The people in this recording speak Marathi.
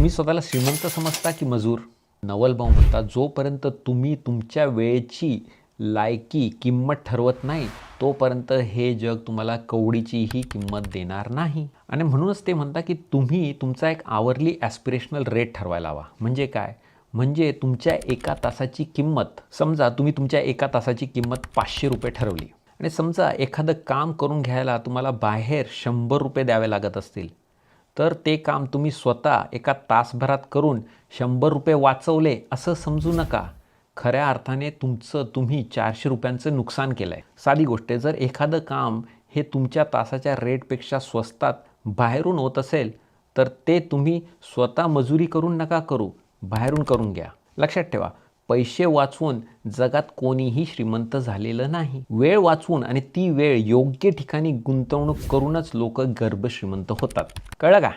तुम्ही स्वतःला श्रीमंत समजता की मजूर? नवलभाऊ म्हणतात, जोपर्यंत तुम्ही तुमच्या वेळेची लायकी किंमत ठरवत नाही तोपर्यंत हे जग तुम्हाला कवडीचीही किंमत देणार नाही. आणि म्हणूनच ते म्हणतात की तुम्ही तुमचा एक आवरली ॲस्पिरेशनल रेट ठरवायला हवा. म्हणजे काय? म्हणजे तुमच्या एका तासाची किंमत, समजा तुम्ही तुमच्या एका तासाची किंमत 500 रुपये ठरवली आणि समजा एखादं काम करून घ्यायला तुम्हाला बाहेर 100 रुपये द्यावे लागत असतील, तर ते काम तुम्ही स्वतः एका तासभरात करून 100 रुपये वाचवले असं समजू नका. खऱ्या अर्थाने तुम्ही 400 रुपयांचं नुकसान केलं आहे. साधी गोष्ट आहे, जर एखादं काम हे तुमच्या तासाच्या रेटपेक्षा स्वस्तात बाहेरून होत असेल तर ते तुम्ही स्वतः मजुरी करून नका करू, बाहेरून करून घ्या. लक्षात ठेवा, पैसे वाचवून जगात कोणीही श्रीमंत झालेलं नाही. वेळ वाचवून आणि ती वेळ योग्य ठिकाणी गुंतवणूक करूनच लोक गर्भ श्रीमंत होतात. कळलं का?